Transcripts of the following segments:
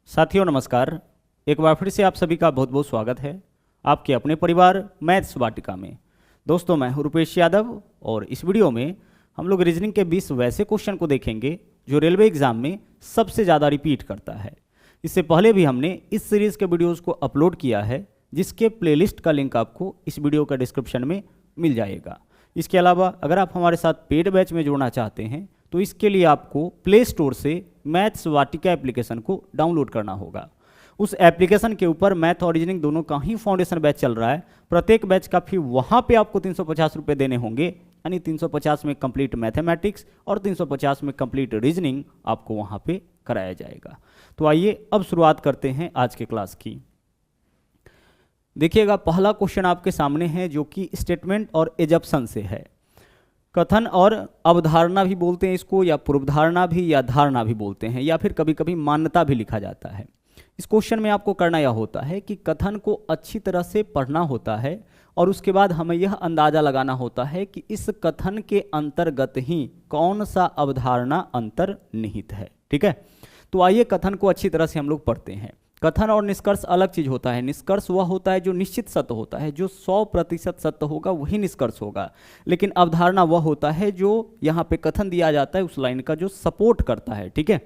साथियों नमस्कार। एक बार फिर से आप सभी का बहुत बहुत स्वागत है आपके अपने परिवार मैथ्स वाटिका में। दोस्तों मैं हूं रुपेश यादव और इस वीडियो में हम लोग रीजनिंग के 20 वैसे क्वेश्चन को देखेंगे जो रेलवे एग्जाम में सबसे ज़्यादा रिपीट करता है। इससे पहले भी हमने इस सीरीज़ के वीडियोज़ को अपलोड किया है जिसके प्लेलिस्ट का लिंक आपको इस वीडियो का डिस्क्रिप्शन में मिल जाएगा। इसके अलावा अगर आप हमारे साथ पेड बैच में जुड़ना चाहते हैं तो इसके लिए आपको प्ले स्टोर से मैथ्स वाटिका एप्लीकेशन को डाउनलोड करना होगा। उस एप्लीकेशन के ऊपर मैथ और रीजनिंग दोनों का ही फाउंडेशन बैच चल रहा है। प्रत्येक बैच का फी वहाँ पे आपको 350 रुपये देने होंगे, यानी 350 में कंप्लीट मैथमेटिक्स और 350 में कंप्लीट रीजनिंग आपको वहाँ पे कराया जाएगा। तो आइए अब शुरुआत करते हैं आज के क्लास की। देखिएगा पहला क्वेश्चन आपके सामने है जो कि स्टेटमेंट और एजप्शन से है। कथन और अवधारणा भी बोलते हैं इसको, या पूर्वधारणा भी, या धारणा भी बोलते हैं, या फिर कभी कभी मान्यता भी लिखा जाता है। इस क्वेश्चन में आपको करना यह होता है कि कथन को अच्छी तरह से पढ़ना होता है और उसके बाद हमें यह अंदाजा लगाना होता है कि इस कथन के अंतर्गत ही कौन सा अवधारणा अंतर्निहित है। ठीक है, तो आइए कथन को अच्छी तरह से हम लोग पढ़ते हैं। कथन और निष्कर्ष अलग चीज होता है। निष्कर्ष वह होता है जो निश्चित सत्य होता है, जो 100% सत्य होगा वही निष्कर्ष होगा। लेकिन अवधारणा वह होता है जो यहाँ पे कथन दिया जाता है उस लाइन का जो सपोर्ट करता है। ठीक है,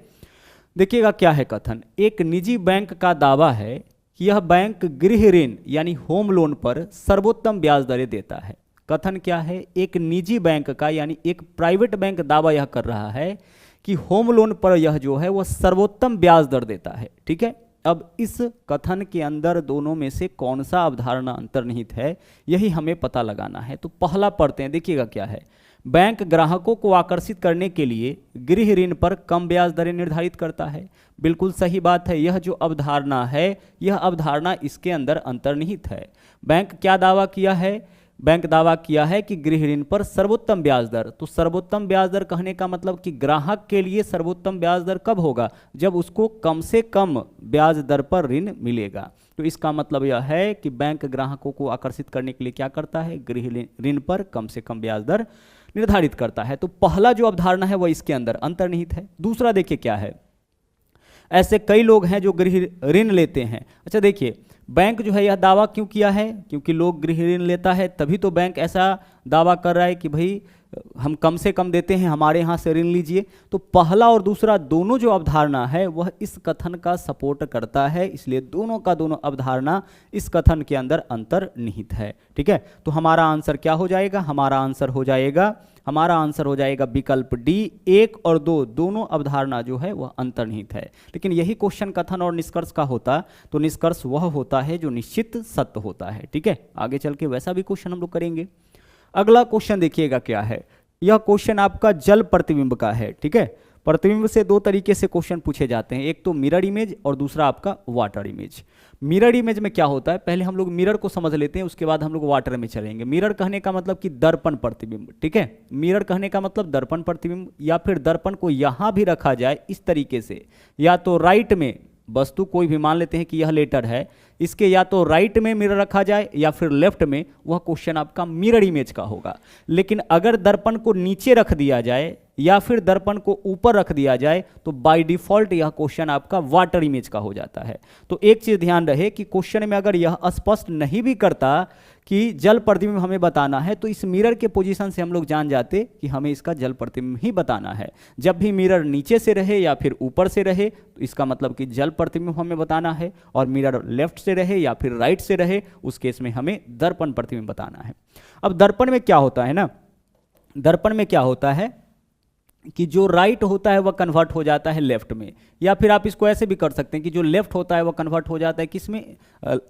देखिएगा क्या है कथन। एक निजी बैंक का दावा है कि यह बैंक गृह ऋण यानी होम लोन पर सर्वोत्तम ब्याज दरें देता है। कथन क्या है? एक निजी बैंक का यानी एक प्राइवेट बैंक दावा यह कर रहा है कि होम लोन पर यह जो है वह सर्वोत्तम ब्याज दर देता है। ठीक है, अब इस कथन के अंदर दोनों में से कौन सा अवधारणा अंतर्निहित है यही हमें पता लगाना है। तो पहला पढ़ते हैं, देखिएगा क्या है। बैंक ग्राहकों को आकर्षित करने के लिए गृह ऋण पर कम ब्याज दरें निर्धारित करता है। बिल्कुल सही बात है, यह जो अवधारणा है यह अवधारणा इसके अंदर अंतर्निहित है। बैंक क्या दावा किया है? बैंक दावा किया है कि गृह ऋण पर सर्वोत्तम ब्याज दर। तो सर्वोत्तम ब्याज दर कहने का मतलब कि ग्राहक के लिए सर्वोत्तम ब्याज दर कब होगा? जब उसको कम से कम ब्याज दर पर ऋण मिलेगा। तो इसका मतलब यह है कि बैंक ग्राहकों को आकर्षित करने के लिए क्या करता है? गृह ऋण पर कम से कम ब्याज दर निर्धारित करता है। तो पहला जो अवधारणा है वह इसके अंदर अंतर्निहित है। दूसरा देखिए क्या है। ऐसे कई लोग हैं जो गृह ऋण लेते हैं। अच्छा देखिए, बैंक जो है यह दावा क्यों किया है? क्योंकि लोग गृह ऋण लेता है तभी तो बैंक ऐसा दावा कर रहा है कि भाई हम कम से कम देते हैं, हमारे यहाँ से ऋण लीजिए। तो पहला और दूसरा दोनों जो अवधारणा है वह इस कथन का सपोर्ट करता है, इसलिए दोनों का दोनों अवधारणा इस कथन के अंदर अंतर्निहित है। ठीक है, तो हमारा आंसर क्या हो जाएगा? हमारा आंसर हो जाएगा विकल्प डी। 1 और 2 दोनों अवधारणा जो है वह अंतर्निहित है। लेकिन यही क्वेश्चन कथन और निष्कर्ष का होता तो निष्कर्ष वह होता है जो निश्चित सत्य होता है। ठीक है, आगे चल के वैसा भी क्वेश्चन हम लोग करेंगे। अगला क्वेश्चन देखिएगा क्या है। यह क्वेश्चन आपका जल प्रतिबिंब का है। ठीक है, प्रतिबिंब से दो तरीके से क्वेश्चन पूछे जाते हैं, एक तो मिरर इमेज और दूसरा आपका वाटर इमेज। मिरर इमेज में क्या होता है, पहले हम लोग मिरर को समझ लेते हैं, उसके बाद हम लोग वाटर में चलेंगे। मिरर कहने का मतलब कि दर्पण प्रतिबिंब। ठीक है, मिरर कहने का मतलब दर्पण प्रतिबिंब, या फिर दर्पण को यहां भी रखा जाए इस तरीके से, या तो राइट में वस्तु कोई भी मान लेते हैं कि यह लेटर है, इसके या तो राइट में मिरर रखा जाए या फिर लेफ्ट में, वह क्वेश्चन आपका मिरर इमेज का होगा। लेकिन अगर दर्पण को नीचे रख दिया जाए या फिर दर्पण को ऊपर रख दिया जाए तो बाय डिफॉल्ट यह क्वेश्चन आपका वाटर इमेज का हो जाता है। तो एक चीज ध्यान रहे कि क्वेश्चन में अगर यह स्पष्ट नहीं भी करता कि जल प्रतिबिंब हमें बताना है तो इस मिरर के पोजीशन से हम लोग जान जाते कि हमें इसका जल प्रतिबिंब ही बताना है। जब भी मिरर नीचे से रहे या फिर ऊपर से रहे तो इसका मतलब कि जल प्रतिबिंब हमें बताना है, और मिरर लेफ्ट से रहे या फिर राइट से रहे उस केस में हमें दर्पण प्रतिबिंब बताना है। अब दर्पण में क्या होता है ना, दर्पण में क्या होता है कि जो राइट होता है वह कन्वर्ट हो जाता है लेफ्ट में, या फिर आप इसको ऐसे भी कर सकते हैं कि जो लेफ्ट होता है वह कन्वर्ट हो जाता है किसमें?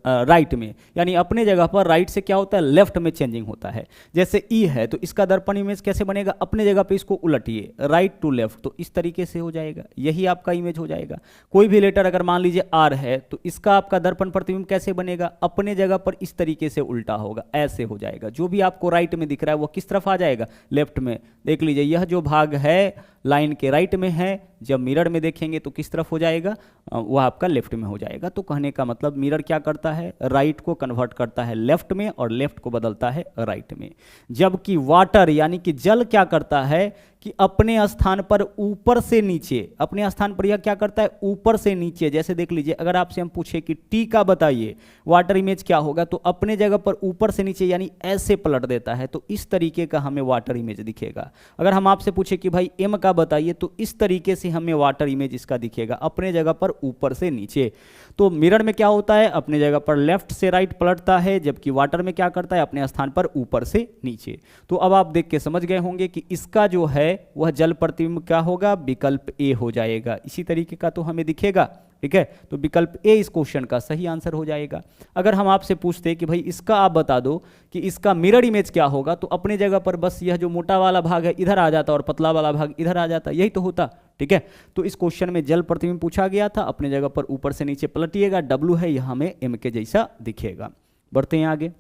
राइट में। यानी अपने जगह पर राइट से क्या होता है? लेफ्ट में चेंजिंग होता है। जैसे ई है तो इसका दर्पण इमेज कैसे बनेगा? अपने जगह पे इसको उलटिए, राइट टू लेफ्ट, तो इस तरीके से हो जाएगा, यही आपका इमेज हो जाएगा। कोई भी लेटर अगर मान लीजिए आर है तो इसका आपका दर्पण प्रतिबिंब कैसे बनेगा? अपने जगह पर इस तरीके से उल्टा होगा, ऐसे हो जाएगा। जो भी आपको राइट में दिख रहा है वो किस तरफ आ जाएगा? लेफ्ट में। देख लीजिए, यह जो भाग है लाइन के राइट में है, जब मिरर में देखेंगे तो किस तरफ हो जाएगा, वह आपका लेफ्ट में हो जाएगा। तो कहने का मतलब मिरर क्या करता है, राइट को कन्वर्ट करता है लेफ्ट में और लेफ्ट को बदलता है राइट में। जबकि वाटर यानी कि जल क्या करता है कि अपने स्थान पर ऊपर से नीचे, अपने स्थान पर यह क्या करता है, ऊपर से नीचे। जैसे देख लीजिए, अगर आपसे हम पूछे कि टी का बताइए वाटर इमेज क्या होगा, तो अपने जगह पर ऊपर से नीचे यानी ऐसे पलट देता है, तो इस तरीके का हमें वाटर इमेज दिखेगा। अगर हम आपसे पूछे कि भाई एम का बताइए, तो इस तरीके से हमें वाटर इमेज इसका दिखेगा, अपने जगह पर ऊपर से नीचे। तो मिरर में क्या होता है, अपने जगह पर लेफ्ट से राइट पलटता है, जबकि वाटर में क्या करता है, अपने स्थान पर ऊपर से नीचे। तो अब आप देख के समझ गए होंगे कि इसका जो है वह जल प्रतिबिंब क्या होगा, विकल्प ए हो जाएगा। इसी तरीके का तो हमें दिखेगा, ठीक है। तो विकल्प ए इस क्वेश्चन का सही आंसर हो जाएगा। अगर हम आपसे पूछते कि भाई इसका आप बता दो कि इसका मिरर इमेज क्या होगा, तो अपने जगह पर बस यह जो मोटा वाला भाग है इधर आ जाता और पतला वाला भाग इधर आ जाता, यही तो होता, ठीक है। तो इस क्वेश्चन में जल प्रतिबिंब पूछा गया था, अपने जगह पर ऊपर से नीचे पलटिएगा, डब्ल्यू है यह हमें एम के जैसा दिखेगा। बढ़ते हैं आगे,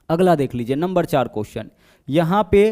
अगला देख लीजिए नंबर 4 क्वेश्चन। यहां पे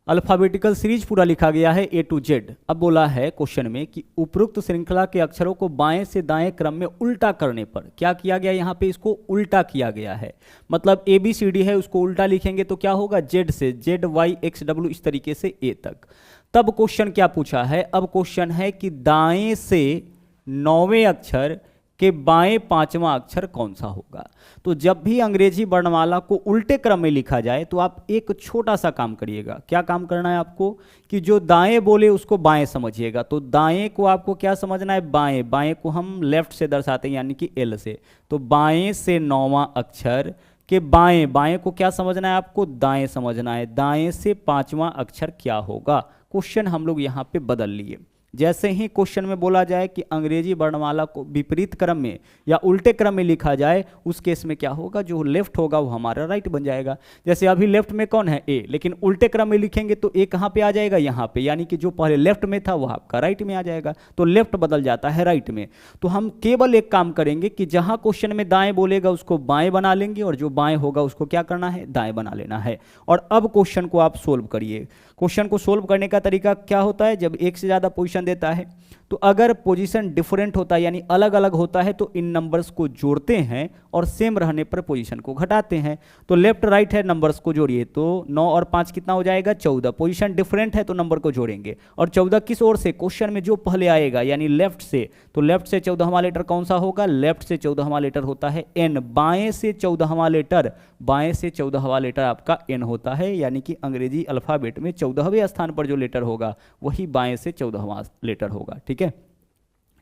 अल्फाबेटिकल सीरीज पूरा लिखा गया है ए टू जेड। अब बोला है क्वेश्चन में कि उपरोक्त श्रृंखला के अक्षरों को बाएं से दाएं क्रम में उल्टा करने पर क्या किया गया, यहां पे इसको उल्टा किया गया है। मतलब ए बी सी डी है, उसको उल्टा लिखेंगे तो क्या होगा, जेड से जेड वाई एक्स डब्ल्यू इस तरीके से ए तक। तब क्वेश्चन क्या पूछा है, अब क्वेश्चन है कि दाएं से 9वें अक्षर के बाएं 5वां अक्षर कौन सा होगा। तो जब भी अंग्रेजी वर्णमाला को उल्टे क्रम में लिखा जाए तो आप एक छोटा सा काम करिएगा। क्या काम करना है आपको, कि जो दाएं बोले उसको बाएं समझिएगा। तो दाएं को आपको क्या समझना है, बाएं। बाएं को हम लेफ्ट से दर्शाते हैं यानी कि एल से। तो बाएं से 9वां अक्षर के बाएं, बाएं को क्या समझना है आपको, दाएं समझना है। दाएं से 5वां अक्षर क्या होगा, क्वेश्चन हम लोग यहाँ पे बदल लिए। जैसे ही क्वेश्चन में बोला जाए कि अंग्रेजी वर्णमाला को विपरीत क्रम में या उल्टे क्रम में लिखा जाए, उस केस में क्या होगा, जो लेफ्ट होगा वो हमारा राइट बन जाएगा। जैसे अभी लेफ्ट में कौन है, ए, लेकिन उल्टे क्रम में लिखेंगे तो ए कहाँ पे आ जाएगा, यहाँ पे, यानी कि जो पहले लेफ्ट में था वह आपका राइट में आ जाएगा। तो लेफ्ट बदल जाता है राइट में। तो हम केवल एक काम करेंगे कि जहाँ क्वेश्चन में दाएं बोलेगा उसको बाएं बना लेंगे और जो बाएं होगा उसको क्या करना है, दाएं बना लेना है। और अब क्वेश्चन को आप सोल्व करिए। क्वेश्चन को सोल्व करने का तरीका क्या होता है, जब एक से ज़्यादा पोजीशन देता है तो अगर पोजीशन डिफरेंट होता है यानी अलग अलग होता है तो इन नंबर्स को जोड़ते हैं और सेम रहने पर पोजीशन को घटाते हैं। तो लेफ्ट राइट है, नंबर्स को जोड़िए तो 9 और 5 कितना हो जाएगा, 14। पोजीशन डिफरेंट है तो नंबर को जोड़ेंगे और 14 किस ओर से, क्वेश्चन में जो पहले आएगा यानी लेफ्ट से। तो लेफ्ट से 14वां लेटर कौन सा होगा, लेफ्ट से 14वां लेटर होता है एन। बाएं से 14वां लेटर, बाएं से 14वां लेटर आपका एन होता है, यानी कि अंग्रेजी अल्फाबेट में 14वें स्थान पर जो लेटर होगा वही बाएं से 14वां लेटर होगा, ठीक है।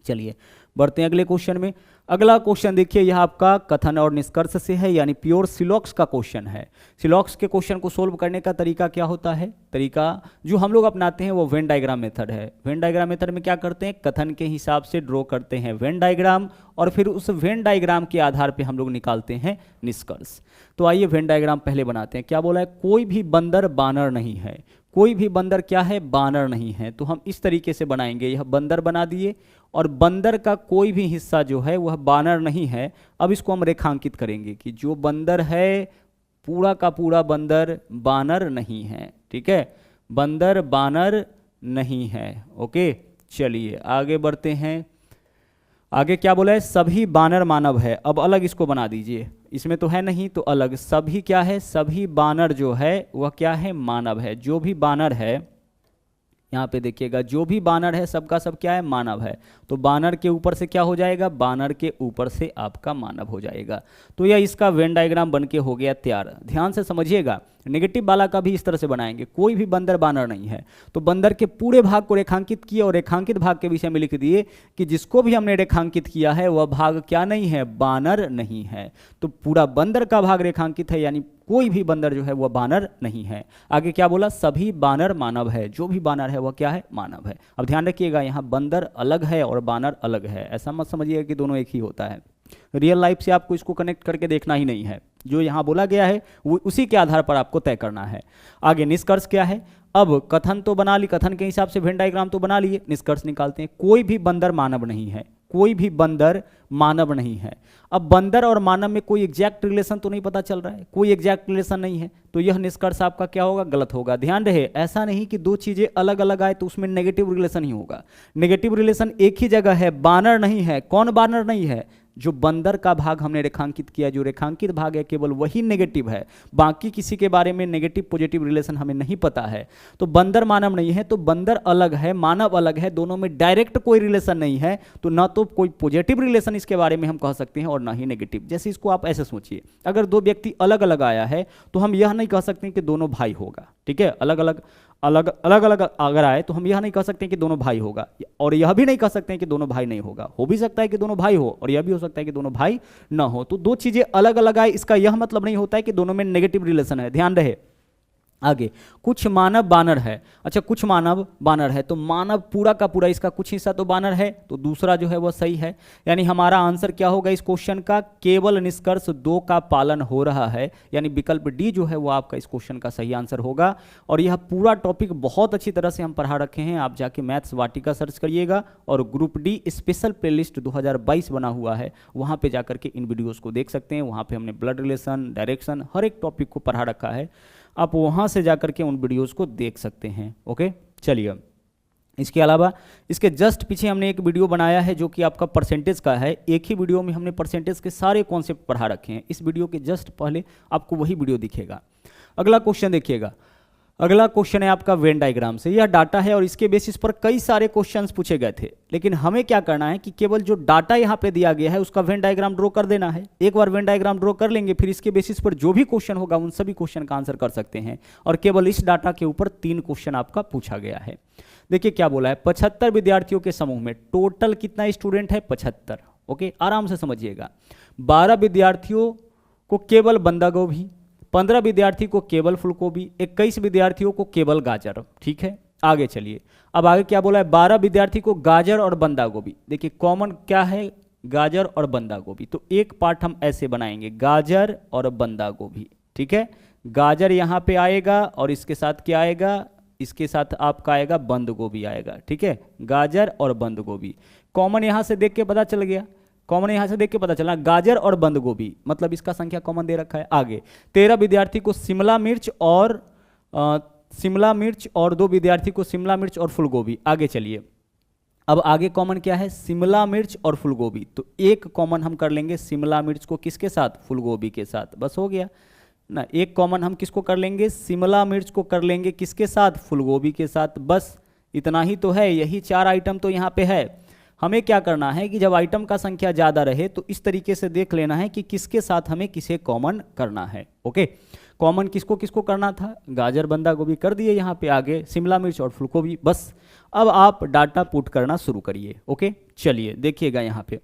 चलिए बढ़ते हैं अगले क्वेश्चन में। अगला क्वेश्चन देखिए, यह आपका कथन और निष्कर्ष से है, यानी प्योर सिलॉक्स का क्वेश्चन है। सिलॉक्स के क्वेश्चन को सोल्व करने का तरीका क्या होता है, तरीका जो हम लोग अपनाते हैं वो वेन डायग्राम मेथड है। वेन डायग्राम मेथड में क्या करते हैं, कथन के हिसाब से ड्रॉ करते हैं वेन डायग्राम और फिर उस वेन डायग्राम के आधार पर हम लोग निकालते हैं निष्कर्ष। तो आइए वेन डायग्राम पहले बनाते हैं। क्या बोला है, कोई भी बंदर बानर नहीं है। कोई भी बंदर क्या है, बानर नहीं है। तो हम इस तरीके से बनाएंगे, यह बंदर बना दिए और बंदर का कोई भी हिस्सा जो है वह बानर नहीं है। अब इसको हम रेखांकित करेंगे कि जो बंदर है पूरा का पूरा बंदर बानर नहीं है, ठीक है, बंदर बानर नहीं है। ओके, चलिए आगे बढ़ते हैं। आगे क्या बोला है, सभी बानर मानव है। अब अलग इसको बना दीजिए, इसमें तो है नहीं तो अलग। सभी क्या है, सभी बानर जो है वह क्या है, मानव है। जो भी बानर है, यहाँ पे देखिएगा, जो भी बानर है सबका सब क्या है, मानव है। तो बानर के ऊपर से क्या हो जाएगा, बानर के ऊपर से आपका मानव हो जाएगा। तो यह इसका वेन डायग्राम बन के हो गया तैयार। ध्यान से समझिएगा, नेगेटिव वाला का भी इस तरह से बनाएंगे। कोई भी बंदर बानर नहीं है, तो बंदर के पूरे भाग को रेखांकित किए और रेखांकित भाग के विषय में लिख दिए कि जिसको भी हमने रेखांकित किया है वह भाग क्या नहीं है, बानर नहीं है। तो पूरा बंदर का भाग रेखांकित है, यानी कोई भी बंदर जो है वह बानर नहीं है। आगे क्या बोला, सभी बानर मानव है। जो भी बानर है वह क्या है, मानव है। अब ध्यान रखिएगा, यहाँ बंदर अलग है और बानर अलग है, ऐसा मत समझिएगा कि दोनों एक ही होता है। रियल लाइफ से आपको इसको कनेक्ट करके देखना ही नहीं है, जो यहाँ बोला गया है वो उसी के आधार पर आपको तय करना है। आगे निष्कर्ष क्या है, अब कथन तो बना ली, कथन के हिसाब से वेन डायग्राम तो बना लिए, निष्कर्ष निकालते हैं। कोई भी बंदर मानव नहीं है। कोई भी बंदर मानव नहीं है। अब बंदर और मानव में कोई एग्जैक्ट रिलेशन तो नहीं पता चल रहा है, कोई एग्जैक्ट रिलेशन नहीं है, तो यह निष्कर्ष आपका क्या होगा, गलत होगा। ध्यान रहे, ऐसा नहीं कि दो चीजें अलग अलग आए तो उसमें नेगेटिव रिलेशन ही होगा। नेगेटिव रिलेशन एक ही जगह है, बानर नहीं है। कौन बानर नहीं है? जो बंदर का भाग हमने रेखांकित किया, जो रेखांकित भाग है केवल वही नेगेटिव है, बाकी किसी के बारे में नेगेटिव पॉजिटिव रिलेशन हमें नहीं पता है। तो बंदर मानव नहीं है, तो बंदर अलग है, मानव अलग है, दोनों में डायरेक्ट कोई रिलेशन नहीं है, तो ना तो कोई पॉजिटिव रिलेशन इसके बारे में हम कह सकते हैं और ना ही नेगेटिव। जैसे इसको आप ऐसे सोचिए, अगर दो व्यक्ति अलग अलग आया है तो हम यह नहीं कह सकते कि दोनों भाई होगा, ठीक है। अलग अलग अगर आए तो हम यह नहीं कह सकते कि दोनों भाई होगा, और यह भी नहीं कह सकते कि दोनों भाई नहीं होगा। हो भी सकता है कि दोनों भाई हो, और यह भी हो सकता है कि दोनों भाई ना हो। तो दो चीजें अलग अलग आए, इसका यह मतलब नहीं होता है कि दोनों में नेगेटिव रिलेशन है। ध्यान रहे। आगे, कुछ मानव बानर है। अच्छा, कुछ मानव बानर है, तो मानव पूरा का पूरा, इसका कुछ हिस्सा तो बानर है, तो दूसरा जो है वह सही है। यानी हमारा आंसर क्या होगा इस क्वेश्चन का, केवल निष्कर्ष 2 का पालन हो रहा है, यानी विकल्प डी जो है वो आपका इस क्वेश्चन का सही आंसर होगा। और यह पूरा टॉपिक बहुत अच्छी तरह से हम पढ़ा रखे हैं, आप जाके मैथ्स वाटिका सर्च करिएगा, और ग्रुप डी स्पेशल प्लेलिस्ट 2022 बना हुआ है, वहाँ पे जाकर के इन वीडियोज़ को देख सकते हैं। वहाँ पे हमने ब्लड रिलेशन, डायरेक्शन, हर एक टॉपिक को पढ़ा रखा है, आप वहाँ से जाकर के उन वीडियोस को देख सकते हैं। ओके, चलिए। इसके अलावा इसके जस्ट पीछे हमने एक वीडियो बनाया है जो कि आपका परसेंटेज का है। एक ही वीडियो में हमने परसेंटेज के सारे कॉन्सेप्ट पढ़ा रखे हैं। इस वीडियो के जस्ट पहले आपको वही वीडियो दिखेगा। अगला क्वेश्चन देखिएगा। अगला क्वेश्चन है आपका वेन डायग्राम से। यह डाटा है और इसके बेसिस पर कई सारे क्वेश्चंस पूछे गए थे, लेकिन हमें क्या करना है कि केवल जो डाटा यहाँ पे दिया गया है उसका वेन डायग्राम ड्रॉ कर देना है। एक बार वेन डायग्राम ड्रॉ कर लेंगे, फिर इसके बेसिस पर जो भी क्वेश्चन होगा उन सभी क्वेश्चन का आंसर कर सकते हैं। और केवल इस डाटा के ऊपर 3 क्वेश्चन आपका पूछा गया है। देखिए क्या बोला है, 75 विद्यार्थियों के समूह में टोटल कितना स्टूडेंट है, 75। ओके, आराम से समझिएगा। 12 विद्यार्थियों को केवल बंदा गोभी, 15 विद्यार्थी को केवल फूलगोभी, 21 विद्यार्थियों को केवल गाजर। ठीक है, आगे चलिए। अब आगे क्या बोला है, 12 विद्यार्थी को गाजर और बंदा गोभी। देखिए कॉमन क्या है, गाजर और बंदा गोभी, तो एक पार्ट हम ऐसे बनाएंगे, गाजर और बंदा गोभी। ठीक है, गाजर यहाँ पे आएगा और इसके साथ क्या आएगा, इसके साथ आपका आएगा बंद गोभी आएगा। ठीक है, गाजर और बंद गोभी कॉमन यहाँ से देख के पता चल गया, कॉमन यहाँ से देख के पता चला गाजर और बंद गोभी, मतलब इसका संख्या कॉमन दे रखा है। आगे 13 विद्यार्थी को शिमला मिर्च और 2 विद्यार्थी को शिमला मिर्च और फूलगोभी। आगे चलिए, अब आगे कॉमन क्या है, शिमला मिर्च और फूलगोभी, तो एक कॉमन हम कर लेंगे शिमला मिर्च को किसके साथ, फूलगोभी के साथ, बस हो गया ना। एक कॉमन हम किसको कर लेंगे, शिमला मिर्च को कर लेंगे किसके साथ, फूलगोभी के साथ, बस इतना ही तो है। यही 4 आइटम तो यहाँ पे है। हमें क्या करना है कि जब आइटम का संख्या ज़्यादा रहे तो इस तरीके से देख लेना है कि किसके साथ हमें किसे कॉमन करना है। ओके, कॉमन किसको किसको करना था, गाजर बंदा गोभी कर दिए, यहाँ पे आगे शिमला मिर्च और फूलगोभी, बस। अब आप डाटा पुट करना शुरू करिए। ओके, चलिए देखिएगा यहाँ पे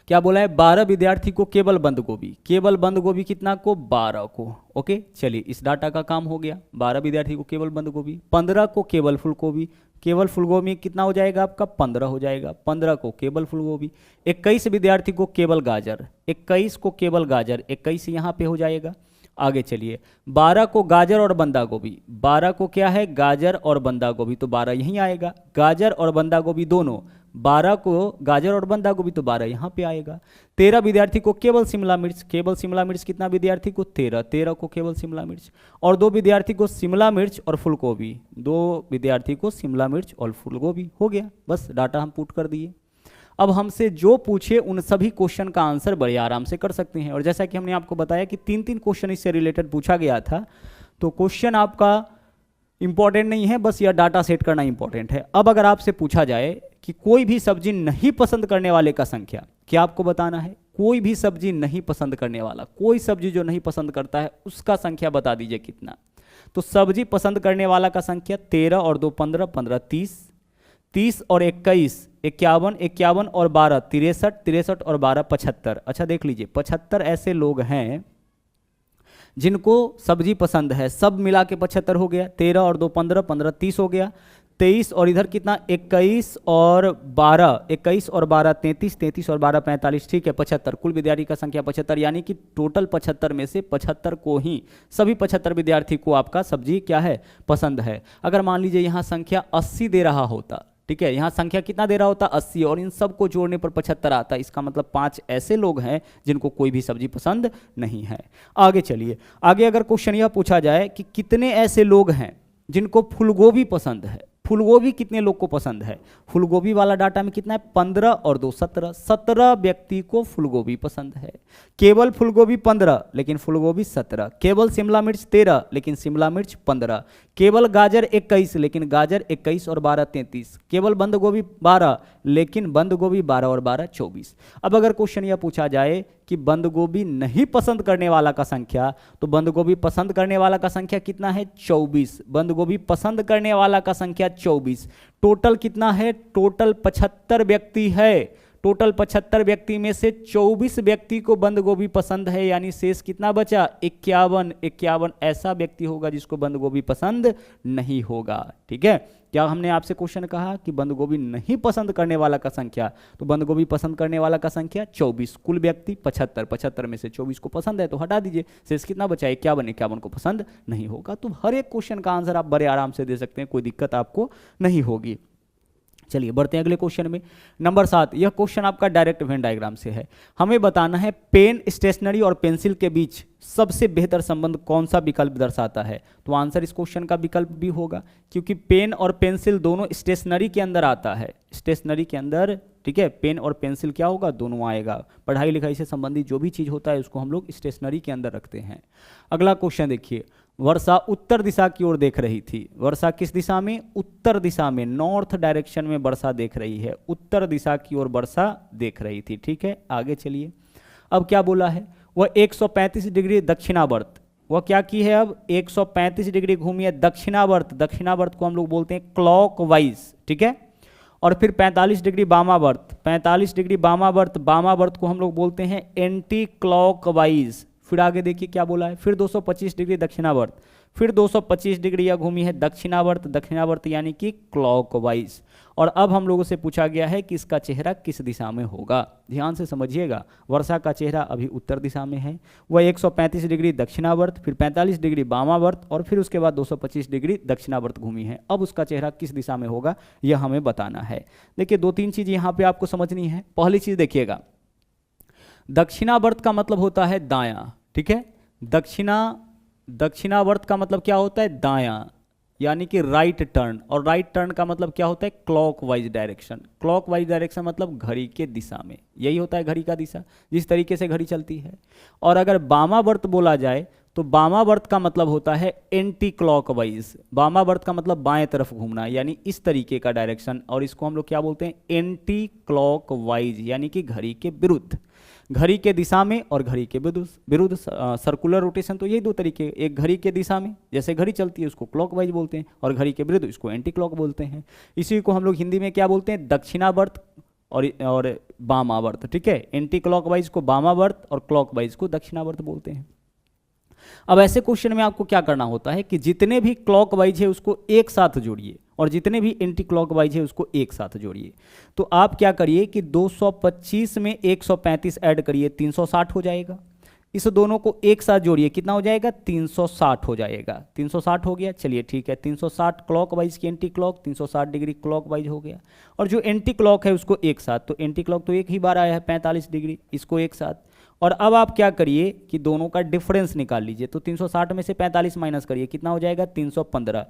क्या बोला है, 12 विद्यार्थी को केवल बंद गोभी, केवल बंद गोभी कितना को, 12 को। ओके, चलिए इस डाटा का काम हो गया। 12 विद्यार्थी को केवल बंद गोभी, 15 को केवल फूलगोभी, केवल फूलगोभी कितना हो जाएगा आपका, 15 हो जाएगा, 15 को केवल फूलगोभी। 21 विद्यार्थी को केवल गाजर, 21 को केवल गाजर, 21 यहाँ पे हो जाएगा। आगे चलिए, 12 को गाजर और बंदा गोभी, 12 को क्या है, गाजर और बंदा गोभी, तो 12 यहीं आएगा, गाजर और बंदा गोभी दोनों, 12 को गाजर और बंदा गोभी, तो 12 यहाँ पे आएगा। 13 विद्यार्थी को केवल शिमला मिर्च, केवल शिमला मिर्च कितना विद्यार्थी को, 13, 13 को केवल शिमला मिर्च, और 2 विद्यार्थी को शिमला मिर्च और फूलगोभी, 2 विद्यार्थी को शिमला मिर्च और फूलगोभी, हो गया, बस डाटा हम पुट कर दिए। अब हमसे जो पूछे उन सभी क्वेश्चन का आंसर बड़े आराम से कर सकते हैं। और जैसा कि हमने आपको बताया कि 3-3 क्वेश्चन इससे रिलेटेड पूछा गया था, तो क्वेश्चन आपका इंपॉर्टेंट नहीं है, बस यह डाटा सेट करना इंपॉर्टेंट है। अब अगर आपसे पूछा जाए कि कोई भी सब्जी नहीं पसंद करने वाले का संख्या, क्या आपको बताना है, कोई भी सब्जी नहीं पसंद करने वाला, कोई सब्जी जो नहीं पसंद करता है उसका संख्या बता दीजिए कितना। तो सब्जी पसंद करने वाला का संख्या 13 और 2 15, 15 30, 30 और 21 51, 51 और 12 63, 63 और 12 75। अच्छा देख लीजिए, 75 ऐसे लोग हैं जिनको सब्जी पसंद है, सब मिला के 75 हो गया। 13 और 2 15, 15 30 हो गया, 23 और इधर कितना 21 और 12, 21 और 12 33, 33 और 12 45, ठीक है 75। कुल विद्यार्थी का संख्या 75, यानी कि टोटल 75 में से 75 को ही, सभी 75 विद्यार्थी को आपका सब्जी क्या है, पसंद है। अगर मान लीजिए यहाँ संख्या 80 दे रहा होता, ठीक है, यहाँ संख्या कितना दे रहा होता 80 और इन सब को जोड़ने पर 75 आता। इसका मतलब 5 ऐसे लोग हैं जिनको कोई भी सब्जी पसंद नहीं है। आगे चलिए, आगे अगर क्वेश्चन यह पूछा जाए कि कितने ऐसे लोग हैं जिनको फूलगोभी पसंद है, फूलगोभी कितने लोग को पसंद है, फूलगोभी वाला डाटा में कितना है 15 और 2 17, 17 व्यक्ति को फूलगोभी पसंद है। केवल फूलगोभी 15 लेकिन फूलगोभी 17, केवल शिमला मिर्च 13 लेकिन शिमला मिर्च 15, केवल गाजर 21 लेकिन गाजर 21 और 12 33, केवल बंद गोभी 12 लेकिन बंद गोभी 12 और 12 24। अब अगर क्वेश्चन यह पूछा जाए कि बंद गोभी नहीं पसंद करने वाला का संख्या, तो बंद गोभी पसंद करने वाला का संख्या कितना है 24, बंद गोभी पसंद करने वाला का संख्या 24, टोटल कितना है, टोटल 75 व्यक्ति है। टोटल 75 व्यक्ति में से 24 व्यक्ति को बंद गोभी पसंद है, यानी शेष कितना बचा 51। 51 ऐसा व्यक्ति होगा जिसको बंद गोभी पसंद नहीं होगा। ठीक है, क्या हमने आपसे क्वेश्चन कहा कि बंद गोभी नहीं पसंद करने वाला का संख्या, तो बंद गोभी पसंद करने वाला का संख्या 24, कुल व्यक्ति 75, 75 में से 24 को पसंद है तो हटा दीजिए, शेष कितना बचा 51, 51 को पसंद नहीं होगा। तो हर एक क्वेश्चन का आंसर आप बड़े आराम से दे सकते हैं, कोई दिक्कत आपको नहीं होगी। चलिए बढ़ते हैं अगले क्वेश्चन में। नंबर 7, यह क्वेश्चन आपका डायरेक्ट वेन डायग्राम से है। हमें बताना है पेन, स्टेशनरी और पेंसिल के बीच सबसे बेहतर संबंध कौन सा विकल्प दर्शाता है। तो आंसर इस क्वेश्चन का विकल्प भी होगा, क्योंकि पेन और पेंसिल दोनों स्टेशनरी के अंदर आता है, स्टेशनरी के अंदर। ठीक है, पेन और पेंसिल क्या होगा, दोनों आएगा। पढ़ाई लिखाई से संबंधित जो भी चीज़ होता है उसको हम लोग स्टेशनरी के अंदर रखते हैं। अगला क्वेश्चन देखिए, वर्षा उत्तर दिशा की ओर देख रही थी। वर्षा किस दिशा में, उत्तर दिशा में, नॉर्थ डायरेक्शन में वर्षा देख रही है, उत्तर दिशा की ओर वर्षा देख रही थी। ठीक है, आगे चलिए। अब क्या बोला है, वह 135 डिग्री दक्षिणावर्त, वह क्या की है, अब 135 डिग्री घूमी है दक्षिणावर्त। दक्षिणावर्त को हम लोग बोलते हैं क्लॉकवाइज। ठीक है, और फिर 45 डिग्री वामावर्त, 45 डिग्री वामावर्त, वामावर्त को हम लोग बोलते हैं एंटी क्लॉकवाइज। फिर आगे देखिए क्या बोला है, फिर 225 डिग्री दक्षिणावर्त, फिर 225 डिग्री यह घूमी है दक्षिणावर्त, दक्षिणावर्त यानी कि क्लॉकवाइज। और अब हम लोगों से पूछा गया है कि इसका चेहरा किस दिशा में होगा। ध्यान से समझिएगा, वर्षा का चेहरा अभी उत्तर दिशा में है, वह 135 डिग्री दक्षिणावर्त, फिर 45 डिग्री वामावर्त और फिर उसके बाद 225 डिग्री दक्षिणावर्त घूमी है। अब उसका चेहरा किस दिशा में होगा यह हमें बताना है। देखिए 2-3 चीज़ यहाँ पे आपको समझनी है। पहली चीज़ देखिएगा, दक्षिणावर्त का मतलब होता है दायां। ठीक है, दक्षिणावर्त का मतलब क्या होता है, दायां, यानी कि राइट टर्न। और राइट टर्न का मतलब क्या होता है, क्लॉकवाइज डायरेक्शन। क्लॉकवाइज डायरेक्शन मतलब घड़ी के दिशा में, यही होता है घड़ी का दिशा, जिस तरीके से घड़ी चलती है। और अगर वामावर्त बोला जाए तो वामावर्त का मतलब होता है एंटी क्लॉकवाइज। वामावर्त का मतलब बाएं तरफ घूमना, यानी इस तरीके का डायरेक्शन। और इसको हम लोग क्या बोलते हैं, एंटी क्लॉकवाइज, यानी कि घड़ी के विरुद्ध, घड़ी के दिशा में और घड़ी के विरुद्ध सर्कुलर रोटेशन। तो यही 2 तरीके, एक घड़ी के दिशा में जैसे घड़ी चलती है उसको क्लॉकवाइज बोलते हैं, और घड़ी के विरुद्ध इसको एंटी क्लॉक बोलते हैं। इसी को हम लोग हिंदी में क्या बोलते हैं, दक्षिणावर्त और वामावर्त। ठीक है, एंटी क्लॉकवाइज को वामावर्त और क्लॉकवाइज को दक्षिणावर्त बोलते हैं। अब ऐसे क्वेश्चन में आपको क्या करना होता है कि जितने भी क्लॉकवाइज है उसको एक साथ जोड़िए और जितने भी एंटी क्लॉकवाइज है उसको एक साथ जोड़िए। तो आप क्या करिए कि 225 में 135 ऐड करिए, 360 हो जाएगा। इस दोनों को एक साथ जोड़िए, कितना हो जाएगा, 360 हो जाएगा। 360 हो गया, चलिए ठीक है। 360 क्लॉकवाइज की एंटी क्लॉक, 360 डिग्री क्लॉकवाइज हो गया। और जो एंटी क्लॉक है उसको एक साथ, तो एंटी क्लॉक तो एक ही बार आया है 45 डिग्री, इसको एक साथ। और अब आप क्या करिए कि दोनों का डिफरेंस निकाल लीजिए। तो 360 में से 45 माइनस करिए, कितना हो जाएगा, 315।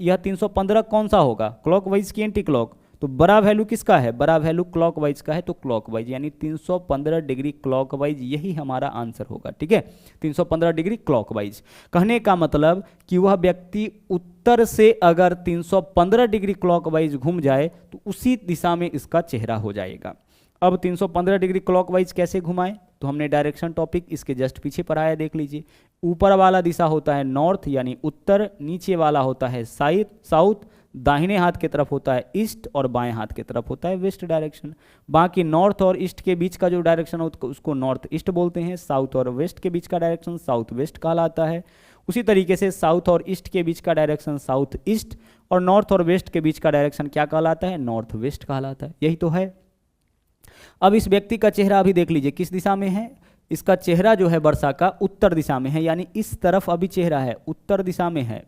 यह 315 कौन सा होगा, क्लॉकवाइज की एंटी क्लॉक। तो बड़ा वैल्यू किसका है, बड़ा वैल्यू क्लॉकवाइज का है, तो क्लॉकवाइज यानी 315 डिग्री क्लॉकवाइज, यही हमारा आंसर होगा। ठीक है, 315 डिग्री क्लॉकवाइज। कहने का मतलब कि वह व्यक्ति उत्तर से अगर 315 डिग्री क्लॉकवाइज घूम जाए तो उसी दिशा में इसका चेहरा हो जाएगा। अब 315 डिग्री क्लॉकवाइज कैसे घुमाएं, तो हमने डायरेक्शन टॉपिक इसके जस्ट पीछे पढ़ाया, देख लीजिए। ऊपर वाला दिशा होता है नॉर्थ यानी उत्तर, नीचे वाला होता है साउथ, दाहिने हाथ की तरफ होता है ईस्ट और बाएं हाथ की तरफ होता है वेस्ट डायरेक्शन। बाकी नॉर्थ और ईस्ट के बीच का जो डायरेक्शन है उसको नॉर्थ ईस्ट बोलते हैं। साउथ और वेस्ट के बीच का डायरेक्शन साउथ वेस्ट कहलाता है। उसी तरीके से साउथ और ईस्ट के बीच का डायरेक्शन साउथ ईस्ट और नॉर्थ और वेस्ट के बीच का डायरेक्शन क्या कहलाता है, नॉर्थ वेस्ट कहलाता है। यही तो है। अब इस व्यक्ति का चेहरा अभी देख लीजिए किस दिशा में है, इसका चेहरा जो है वर्षा का उत्तर दिशा में है, यानी इस तरफ अभी चेहरा है, उत्तर दिशा में है।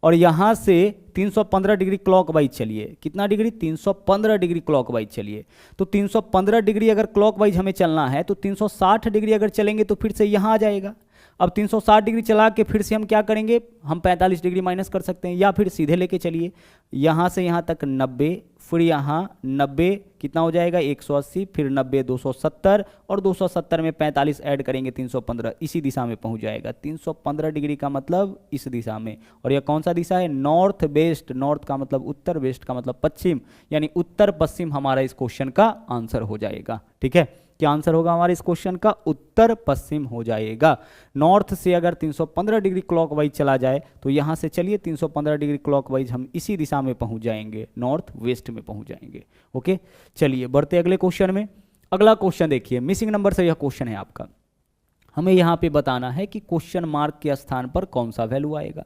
और यहाँ से 315 डिग्री क्लॉकवाइज चलिए। कितना डिग्री? 315 डिग्री क्लॉकवाइज चलिए। तो 315 डिग्री अगर क्लॉकवाइज हमें चलना है तो 360 डिग्री अगर चलेंगे तो फिर से यहाँ आ जाएगा। अब 360 डिग्री चला के फिर से हम क्या करेंगे, हम 45 डिग्री माइनस कर सकते हैं, या फिर सीधे लेके चलिए यहाँ से यहाँ तक 90, फिर यहाँ 90 कितना हो जाएगा 180, फिर 90 270, और 270 में 45 ऐड करेंगे 315, इसी दिशा में पहुँच जाएगा। 315 डिग्री का मतलब इस दिशा में, और यह कौन सा दिशा है? North west. नॉर्थ का मतलब उत्तर, वेस्ट का मतलब पश्चिम, यानी उत्तर पश्चिम हमारा इस क्वेश्चन का आंसर हो जाएगा। ठीक है, क्या आंसर होगा हमारे इस क्वेश्चन का? उत्तर पश्चिम हो जाएगा। नॉर्थ से अगर 315 डिग्री क्लॉकवाइज चला जाए तो यहाँ से चलिए 315 डिग्री क्लॉकवाइज हम इसी दिशा में पहुँच जाएंगे, नॉर्थ वेस्ट में पहुँच जाएंगे। ओके, चलिए बढ़ते अगले क्वेश्चन में। अगला क्वेश्चन देखिए, मिसिंग नंबर से यह क्वेश्चन है आपका। हमें यहाँ पे बताना है कि क्वेश्चन मार्क के स्थान पर कौन सा वैल्यू आएगा।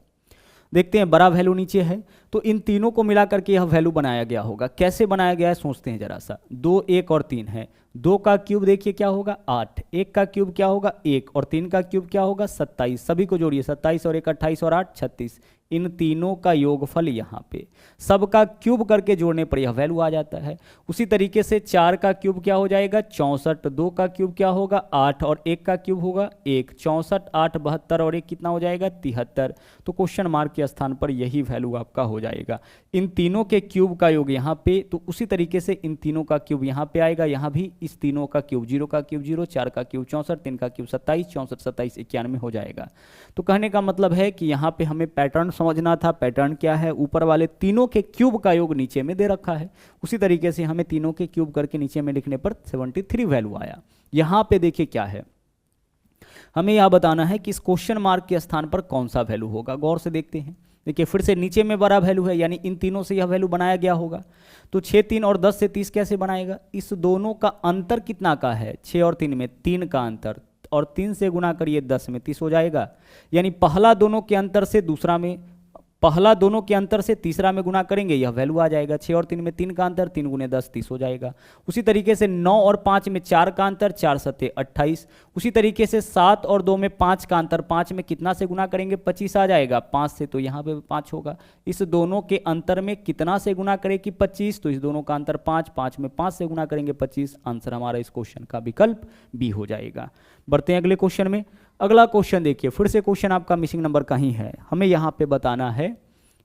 देखते हैं, बड़ा वैल्यू नीचे है तो इन तीनों को मिला करके यह वैल्यू बनाया गया होगा। कैसे बनाया गया है सोचते हैं जरा सा। 2, 1 और 3 है। 2 का क्यूब देखिए क्या होगा 8, 1 का क्यूब क्या होगा 1, और 3 का क्यूब क्या होगा 27। सभी को जोड़िए, 27 और 1 28 और 8 36। इन तीनों का योगफल यहाँ पे सबका क्यूब करके जोड़ने पर यह वैल्यू आ जाता है। उसी तरीके से 4 का क्यूब क्या हो जाएगा 64, 2 का क्यूब क्या होगा 8, और 1 का क्यूब होगा 1। 64, 8, 72 और 1 कितना हो जाएगा 73। तो क्वेश्चन मार्क के स्थान पर यही वैल्यू आपका हो जाएगा। इन तीनों के क्यूब का योग यहाँ पे, तो उसी तरीके से इन तीनों का क्यूब यहाँ पे आएगा। यहाँ भी इस तीनों का क्यूब, 0 का क्यूब 0, 4 का क्यूब 64, 3 का क्यूब 27, 64, 27, 91 हो जाएगा। तो कहने का मतलब है कि यहाँ पे हमें पैटर्न समझना था। पैटर्न क्या है? ऊपर वाले तीनों के क्यूब का योग नीचे में दे रखा है, उसी तरीके से हमें तीनों के क्यूब करके नीचे में लिखने पर 73 वैल्यू आया। यहाँ पे देखिए क्या है, हमें यह बताना है कि इस क्वेश्चन मार्क के स्थान पर कौन सा वैल्यू होगा। गौर से देखते हैं, देखिए फिर से नीचे में बड़ा वैल्यू है, यानी इन तीनों से यह वैल्यू बनाया गया होगा। तो 6, 3 और 10 से 30 कैसे बनाएगा? इस दोनों का अंतर कितना का है? 6 और 3 में 3 का अंतर, और 3 से गुना करिए 10 में 30 हो जाएगा। यानी पहला दोनों के अंतर से दूसरा में, पहला दोनों के अंतर से तीसरा में गुना करेंगे, यह वैल्यू आ जाएगा। 6 और 3 में 3 का अंतर, 3 गुने 10 30 हो जाएगा। उसी तरीके से 9 और 5 में 4 का अंतर, 4 सत्ते 28। उसी तरीके से 7 और 2 में 5 का अंतर, 5 में कितना से गुना करेंगे 25 आ जाएगा। 5 से तो यहाँ पे 5 होगा। इस दोनों के अंतर में कितना से गुना करें कि 25, तो इस दोनों का अंतर 5, 5 में 5 से गुना करेंगे 25। आंसर हमारा इस क्वेश्चन का विकल्प बी हो जाएगा। बढ़ते हैं अगले क्वेश्चन में। अगला क्वेश्चन देखिए, फिर से क्वेश्चन आपका मिसिंग नंबर का ही है। हमें यहाँ पे बताना है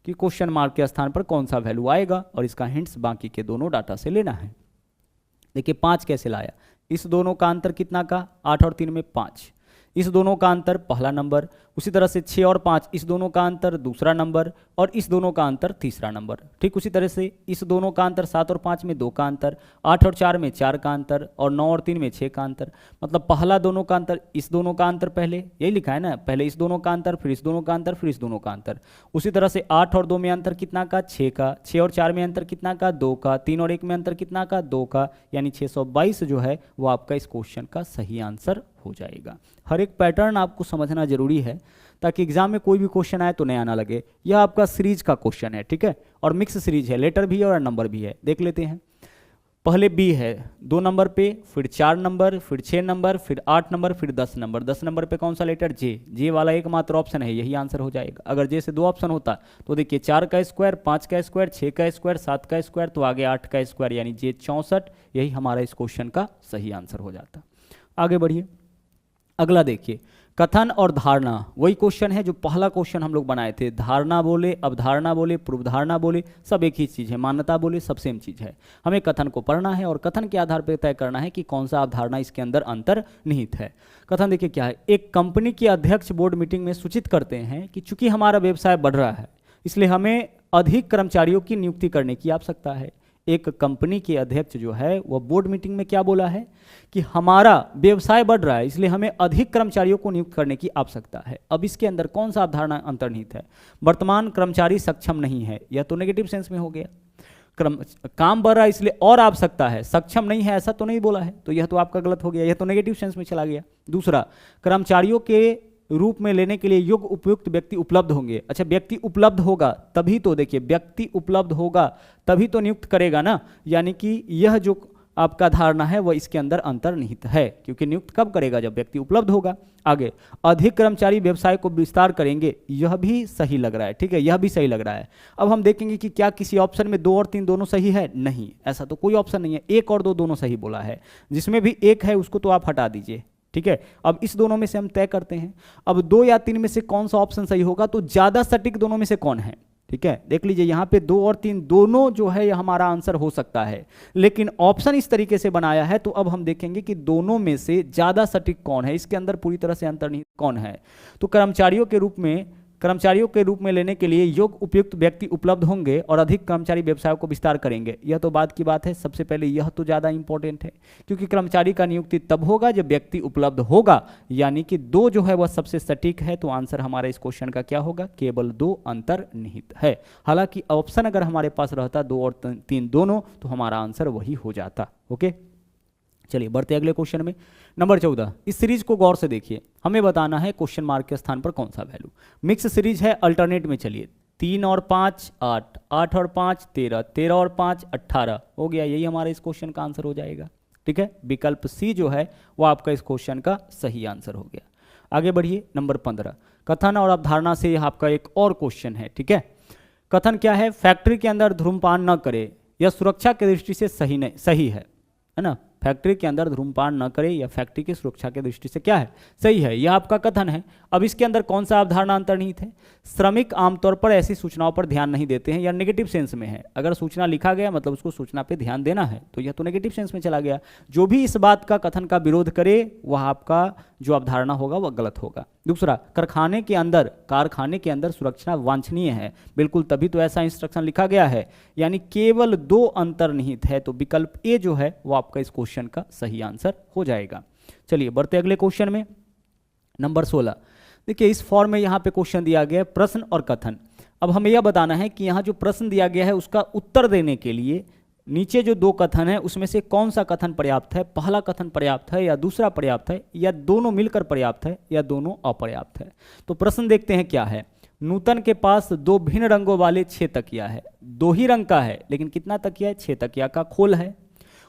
कि क्वेश्चन मार्क के स्थान पर कौन सा वैल्यू आएगा, और इसका हिंट्स बाकी के दोनों डाटा से लेना है। देखिए 5 कैसे लाया, इस दोनों का अंतर कितना का 8 और 3 में 5, इस दोनों का अंतर पहला नंबर। उसी तरह से 6 और 5, इस दोनों का अंतर दूसरा नंबर, और इस दोनों का अंतर तीसरा नंबर। ठीक उसी तरह से इस दोनों का अंतर 7 और 5 में 2 का अंतर, 8 और 4 में 4 का अंतर, और 9 और 3 में 6 का अंतर। मतलब पहला दोनों का अंतर, इस दोनों का अंतर, पहले यही लिखा है ना, पहले इस दोनों का अंतर, फिर इस दोनों का अंतर, फिर इस दोनों का अंतर। उसी तरह से 8 और 2 में अंतर कितना का 6 का, 6 और 4 में अंतर कितना का 2 का, 3 और 1 में अंतर कितना का 2 का, यानी 622 जो है वो आपका इस क्वेश्चन का सही आंसर हो जाएगा। हर एक पैटर्न आपको समझना जरूरी है ताकि एग्जाम में कोई भी क्वेश्चन आए तो नया ना लगे। यह आपका सीरीज का क्वेश्चन है, ठीक है, और मिक्स सीरीज है, लेटर भी है और नंबर भी है। देख लेते हैं, पहले बी है 2 नंबर पे, फिर 4 नंबर, फिर 6 नंबर, फिर 8 नंबर, फिर 10 नंबर। 10 नंबर पे कौन सा लेटर? जे। जे वाला एकमात्र ऑप्शन है, यही आंसर हो जाएगा। अगर जे से 2 ऑप्शन होता तो देखिए 4 का स्क्वायर, 5 का स्क्वायर, 6 का स्क्वायर, 7 का स्क्वायर, तो आगे 8 का स्क्वायर, यानी जे 64, यही हमारा इस क्वेश्चन का सही आंसर हो जाता। आगे बढ़िए, अगला देखिए, कथन और धारणा। वही क्वेश्चन है जो पहला क्वेश्चन हम लोग बनाए थे। धारणा बोले, अवधारणा बोले, पूर्वधारणा बोले, सब एक ही चीज़ है। मान्यता बोले, सब सेम चीज़ है। हमें कथन को पढ़ना है और कथन के आधार पर तय करना है कि कौन सा अवधारणा इसके अंदर अंतर्निहित है। कथन देखिए क्या है, एक कंपनी के अध्यक्ष बोर्ड मीटिंग में सूचित करते हैं कि चूंकि हमारा व्यवसाय बढ़ रहा है इसलिए हमें अधिक कर्मचारियों की नियुक्ति करने की आवश्यकता है। एक कंपनी के अध्यक्ष जो है वह बोर्ड मीटिंग में क्या बोला है कि हमारा व्यवसाय बढ़ रहा है इसलिए हमें अधिक कर्मचारियों को नियुक्त करने की आवश्यकता है। अब इसके अंदर कौन सा अवधारणा अंतर्निहित है? वर्तमान कर्मचारी सक्षम नहीं है, यह तो नेगेटिव सेंस में हो गया। काम बढ़ रहा है इसलिए और आवश्यकता है, सक्षम नहीं है ऐसा तो नहीं बोला है, तो यह तो आपका गलत हो गया, यह तो नेगेटिव सेंस में चला गया। दूसरा, कर्मचारियों के रूप में लेने के लिए योग्य उपयुक्त व्यक्ति उपलब्ध होंगे। अच्छा, व्यक्ति उपलब्ध होगा तभी तो, देखिए व्यक्ति उपलब्ध होगा तभी तो नियुक्त करेगा ना, यानी कि यह जो आपका धारणा है वह इसके अंदर अंतर्निहित है, क्योंकि नियुक्त कब करेगा, जब व्यक्ति उपलब्ध होगा। आगे, अधिक कर्मचारी व्यवसाय को विस्तार करेंगे, यह भी सही लग रहा है, ठीक है, यह भी सही लग रहा है। अब हम देखेंगे कि क्या किसी ऑप्शन में 2 और 3 दोनों सही है, नहीं, ऐसा तो कोई ऑप्शन नहीं है। 1 और 2 दोनों सही बोला है, जिसमें भी 1 है उसको तो आप हटा दीजिए, ठीक है। अब इस दोनों में से हम तय करते हैं, अब 2 या 3 में से कौन सा ऑप्शन सही होगा, तो ज्यादा सटीक दोनों में से कौन है, ठीक है। देख लीजिए यहाँ पे 2 और 3 दोनों जो है यह हमारा आंसर हो सकता है, लेकिन ऑप्शन इस तरीके से बनाया है तो अब हम देखेंगे कि दोनों में से ज्यादा सटीक कौन है, इसके अंदर पूरी तरह से अंतर्निहित कौन है। तो कर्मचारियों के रूप में लेने के लिए योग्य उपयुक्त व्यक्ति उपलब्ध होंगे और अधिक कर्मचारी व्यवसायों को विस्तार करेंगे, यह तो बात की बात है। सबसे पहले यह तो ज़्यादा इंपॉर्टेंट है, क्योंकि कर्मचारी का नियुक्ति तब होगा जब व्यक्ति उपलब्ध होगा, यानी कि 2 जो है वह सबसे सटीक है। तो आंसर हमारा इस क्वेश्चन का क्या होगा, केवल 2 अंतर्निहित है। हालांकि ऑप्शन अगर हमारे पास रहता 2 और 3 दोनों, तो हमारा आंसर वही हो जाता। ओके, चलिए बढ़ते अगले क्वेश्चन में। नंबर 14, इस सीरीज को गौर से देखिए, हमें बताना है क्वेश्चन मार्क के स्थान पर कौन सा वैल्यू। मिक्स सीरीज है, अल्टरनेट में चलिए, 3 और 5 8, 8 और 5 13, 13 और 5 18 हो गया, यही हमारा इस क्वेश्चन का आंसर हो जाएगा, ठीक है। विकल्प सी जो है वो आपका इस क्वेश्चन का सही आंसर हो गया। आगे बढ़िए, नंबर 15, कथन और अवधारणा से यह आपका एक और क्वेश्चन है, ठीक है। कथन क्या है, फैक्ट्री के अंदर धूम्रपान न करे, यह सुरक्षा की दृष्टि से सही है ना। फैक्ट्री के अंदर धूम्रपान न करे या फैक्ट्री की सुरक्षा की दृष्टि से क्या है, सही है, यह आपका कथन है। अब इसके अंदर कौन सा अवधारणा अंतर्निहित है, श्रमिक आमतौर पर ऐसी सूचनाओं पर ध्यान नहीं देते हैं या नेगेटिव सेंस में है। अगर सूचना लिखा गया मतलब उसको सूचना पे ध्यान देना है, तो यह तो नेगेटिव सेंस में चला गया। जो भी इस बात का कथन का विरोध करे वह आपका जो अवधारणा होगा वह गलत होगा। दूसरा, कारखाने के अंदर सुरक्षा वांछनीय है, बिल्कुल, तभी तो ऐसा इंस्ट्रक्शन लिखा गया है, यानी केवल 2 अंतर्निहित है। तो विकल्प ए जो है वो आपका इस क्वेश्चन का सही आंसर हो जाएगा। चलिए बढ़ते अगले क्वेश्चन में। नंबर 16, देखिए इस फॉर्म में यहाँ पे क्वेश्चन दिया गया है प्रश्न और कथन। अब हमें यह बताना है कि यहाँ जो प्रश्न दिया गया है उसका उत्तर देने के लिए नीचे जो 2 कथन है उसमें से कौन सा कथन पर्याप्त है, पहला कथन पर्याप्त है या दूसरा पर्याप्त है या दोनों मिलकर पर्याप्त है या दोनों अपर्याप्त है। तो प्रश्न देखते हैं क्या है। नूतन के पास 2 भिन्न रंगों वाले 6 तकिया है, 2 ही रंग का है लेकिन कितना तकिया है, 6 तकिया का खोल है।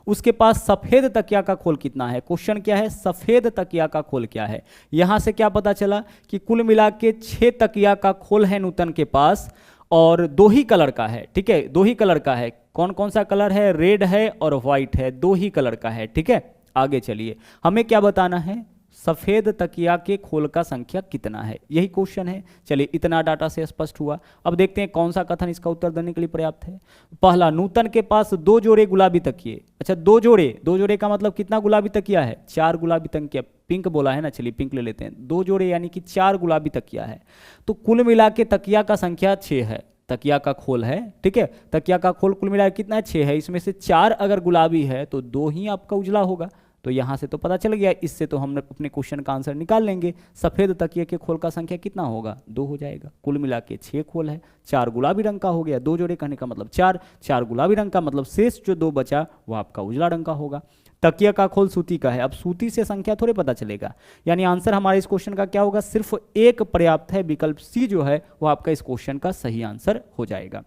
उसके पास सफेद तकिया का खोल कितना है, क्वेश्चन क्या है, सफेद तकिया का खोल क्या है। यहां से क्या पता चला कि कुल मिला के 6 तकिया का खोल है नूतन के पास और 2 ही कलर का है, ठीक है, 2 ही कलर का है। कौन कौन सा कलर है, रेड है और व्हाइट है, 2 ही कलर का है, ठीक है। आगे चलिए, हमें क्या बताना है, सफेद तकिया के खोल का संख्या कितना है, यही क्वेश्चन है। चलिए इतना डाटा से स्पष्ट हुआ। अब देखते हैं कौन सा कथन इसका उत्तर देने के लिए पर्याप्त है। पहला, नूतन के पास 2 जोड़े गुलाबी तकिए। अच्छा, 2 जोड़े का मतलब कितना गुलाबी तकिया है, 4 गुलाबी तकिया, पिंक बोला है ना, चलिए पिंक ले लेते हैं। 2 जोड़े यानी कि 4 गुलाबी तकिया है। तो कुल मिला के तकिया का संख्या 6 है, तकिया का खोल है, ठीक है। तकिया का खोल कुल मिला के कितना है, 6 है। इसमें से 4 अगर गुलाबी है तो 2 ही आपका उजला होगा। तो यहां से तो पता चल गया, इससे तो हम अपने क्वेश्चन का आंसर निकाल लेंगे। सफेद तकिए के खोल का संख्या कितना होगा, 2 हो जाएगा। कुल मिला के 6 खोल है, 4 गुलाबी रंग का हो गया, 2 जोड़े कहने का मतलब 4 गुलाबी रंग का मतलब शेष जो 2 बचा वो आपका उजला रंग का होगा। तकिया का खोल सूती का है, अब सूती से संख्या थोड़े पता चलेगा, यानी आंसर हमारे इस क्वेश्चन का क्या होगा, सिर्फ 1 पर्याप्त है। विकल्प सी जो है वो आपका इस क्वेश्चन का सही आंसर हो जाएगा।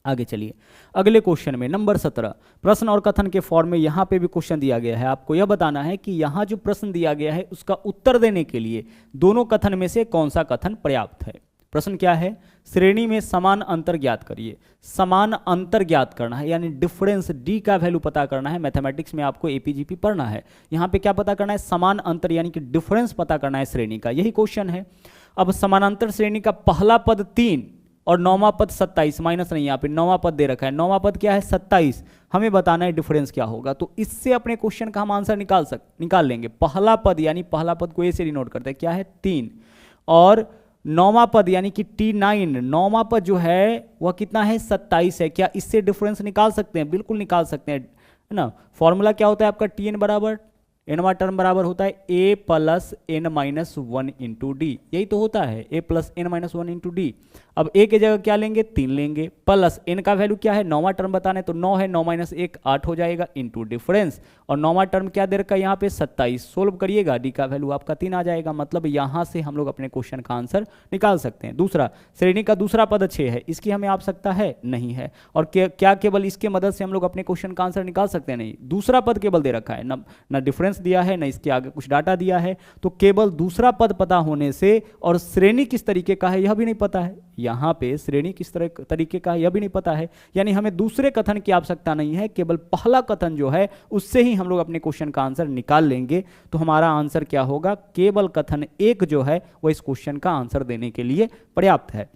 आगे चलिए अगले क्वेश्चन में। नंबर 17, प्रश्न और कथन के फॉर्म में यहां पे भी क्वेश्चन दिया गया है। आपको यह बताना है कि यहां जो प्रश्न दिया गया है उसका उत्तर देने के लिए दोनों कथन में से कौन सा कथन पर्याप्त है। प्रश्न क्या है, श्रेणी में समान अंतर ज्ञात करिए। समान अंतर ज्ञात करना है, यानी डिफरेंस, डी का वैल्यू पता करना है। मैथमेटिक्स में आपको एपीजीपी पढ़ना है, यहां पे क्या पता करना है, समान अंतर यानी कि डिफरेंस पता करना है श्रेणी का, यही क्वेश्चन है। अब समानांतर श्रेणी का पहला पद 3 और 9वां पद 27, माइनस नहीं, यहाँ पे 9वां पद दे रखा है, 9वां पद क्या है 27, हमें बताना है डिफरेंस क्या होगा। तो इससे अपने क्वेश्चन का हम आंसर निकाल लेंगे। पहला पद यानी पहला पद को ए से डिनोट करते हैं, क्या है 3, और 9वां पद यानी कि T9, 9वां पद जो है वह कितना है 27 है। क्या इससे डिफरेंस निकाल सकते हैं, बिल्कुल निकाल सकते हैं, है ना। फॉर्मूला क्या होता है आपका, Tn बराबर एनवा टर्म बराबर होता है a plus n minus 1 into D, यही तो होता है a plus n minus 1 into D. अब ए की जगह क्या लेंगे, 3 लेंगे, प्लस एन का वैल्यू क्या है, 9वां टर्म बताना है तो 9 है, 9 माइनस 1 8 हो जाएगा, इनटू डिफरेंस, और 9वां टर्म क्या दे रखा है यहाँ पे 27, सोल्व करिएगा, डी का वैल्यू आपका 3 आ जाएगा। मतलब यहाँ से हम लोग अपने क्वेश्चन का आंसर निकाल सकते हैं। दूसरा, श्रेणी का दूसरा पद 6 है, इसकी हमें आवश्यकता है नहीं है, और क्या केवल इसके मदद से हम लोग अपने क्वेश्चन का आंसर निकाल सकते हैं, नहीं, दूसरा पद केवल दे रखा है, ना डिफरेंस दिया है, ना इसके आगे कुछ डाटा दिया है, तो केवल दूसरा पद पता होने से, और श्रेणी किस तरीके का है यह भी नहीं पता है, यहाँ पे श्रेणी किस तरह तरीके का है यह भी नहीं पता है, यानी हमें दूसरे कथन की आवश्यकता नहीं है, केवल पहला कथन जो है उससे ही हम लोग अपने क्वेश्चन का आंसर निकाल लेंगे। तो हमारा आंसर क्या होगा, केवल कथन 1 जो है वो इस क्वेश्चन का आंसर देने के लिए पर्याप्त है।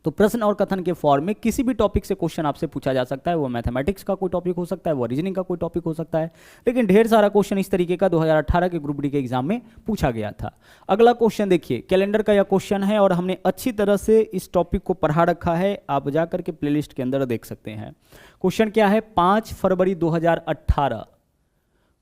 तो प्रश्न और कथन के फॉर्म में किसी भी टॉपिक से क्वेश्चन आपसे पूछा जा सकता है, वो मैथमेटिक्स का कोई टॉपिक हो सकता है, वो रीजनिंग का कोई टॉपिक हो सकता है, लेकिन ढेर सारा क्वेश्चन इस तरीके का 2018 के ग्रुप डी के एग्जाम में पूछा गया था। अगला क्वेश्चन देखिए, कैलेंडर का यह क्वेश्चन है और हमने अच्छी तरह से इस टॉपिक को पढ़ा रखा है, आप जाकर के प्लेलिस्ट के अंदर देख सकते हैं। क्वेश्चन क्या है, 5 फरवरी 2018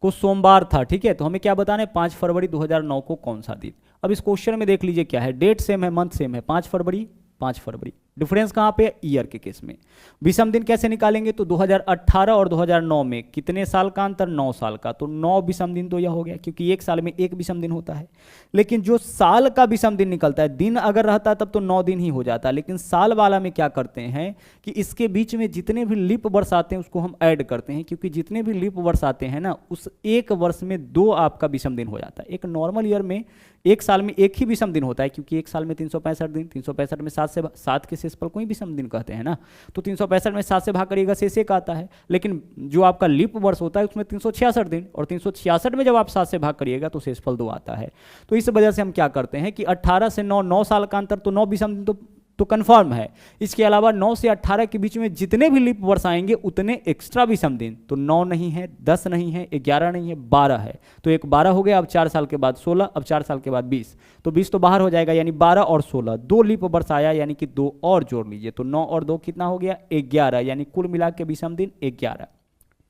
को सोमवार था, ठीक है, तो हमें क्या बताना है, 5 फरवरी 2009 को कौन सा दिन। अब इस क्वेश्चन में देख लीजिए क्या है, डेट सेम है, मंथ सेम है, 5 फरवरी 5 फरवरी, डिफरेंस कहाँ पे, ईयर के केस में। विषम दिन कैसे निकालेंगे, तो 2018 और 2009 में कितने साल का अंतर, 9 साल का, तो 9 विषम दिन तो यह हो गया, क्योंकि एक साल में एक विषम दिन होता है। लेकिन जो साल का विषम दिन निकलता है, दिन अगर रहता तब तो 9 दिन ही हो जाता, लेकिन साल वाला में क्या करते हैं कि इसके बीच में जितने भी लीप वर्ष आते हैं उसको हम ऐड करते हैं, क्योंकि जितने भी लीप वर्ष आते हैं ना, उस एक वर्ष में 2 आपका विषम दिन हो जाता है। एक नॉर्मल ईयर में एक साल में एक ही विषम दिन होता है, क्योंकि एक साल में 365 दिन, 365 में 7 के शेषफल को ही विषम दिन कहते हैं ना, तो 365 में 7 से भाग करिएगा, शेष 1 आता है। लेकिन जो आपका लीप वर्ष होता है उसमें 366 दिन, और 366 में जब आप 7 से भाग करिएगा तो शेषफल 2 आता है। तो इस वजह से हम क्या करते हैं कि 18 से 9 साल का अंतर, तो 9 विषम दिन तो कंफर्म है। इसके अलावा 9 से 18 के बीच में जितने भी लीप वर्ष आएंगे उतने एक्स्ट्रा विषम दिन, तो 9 नहीं है, 10 नहीं है, 11 नहीं है, 12 है, तो एक 12 हो गया। अब 4 साल के बाद 16, अब 4 साल के बाद 20, तो 20 तो बाहर हो जाएगा, यानी 12 और 16 2 लीप वर्ष आया, यानी कि 2 और जोड़ लीजिए, तो 9 और 2 कितना हो गया, 11, यानी कुल मिला के विषम दिन 11।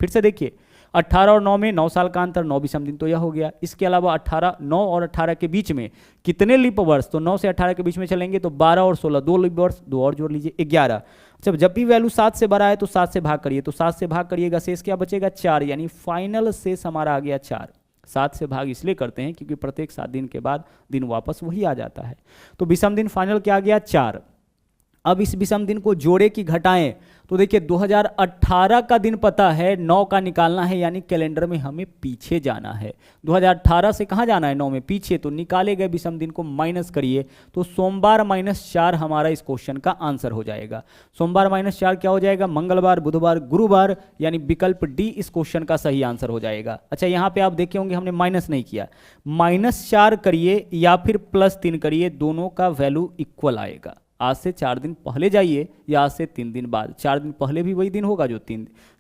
फिर से देखिए, 18 और 9 में 9 साल का अंतर, 9 विषम दिन तो यह हो गया। इसके अलावा 9 और 18 के बीच में कितने लीप वर्ष, तो 9 से 18 के बीच में चलेंगे तो 12 और 16 2 लीप वर्ष, 2 और जोड़ लीजिए, 11। जब भी वैल्यू 7 से बड़ा है तो 7 से भाग करिए, तो 7 से भाग करिएगा, शेष क्या बचेगा, 4, यानी फाइनल शेष हमारा आ गया 4। 7 से भाग इसलिए करते हैं क्योंकि प्रत्येक 7 दिन के बाद दिन वापस वही आ जाता है, तो विषम दिन फाइनल क्या आ गया, 4। अब इस विषम दिन को जोड़े कि घटाएं, तो देखिए 2018 का दिन पता है, 9 का निकालना है, यानी कैलेंडर में हमें पीछे जाना है। 2018 से कहाँ जाना है, 9 में पीछे, तो निकाले गए विषम दिन को माइनस करिए, तो सोमवार -4 हमारा इस क्वेश्चन का आंसर हो जाएगा। सोमवार -4 क्या हो जाएगा, मंगलवार, बुधवार, गुरुवार, यानी विकल्प डी इस क्वेश्चन का सही आंसर हो जाएगा। अच्छा, यहाँ पे आप देखे होंगे हमने माइनस नहीं किया, -4 करिए या फिर +3 करिए, दोनों का वैल्यू इक्वल आएगा। आज से 4 दिन पहले जाइए या आज से 3 दिन बाद, 4 दिन पहले भी वही दिन होगा जो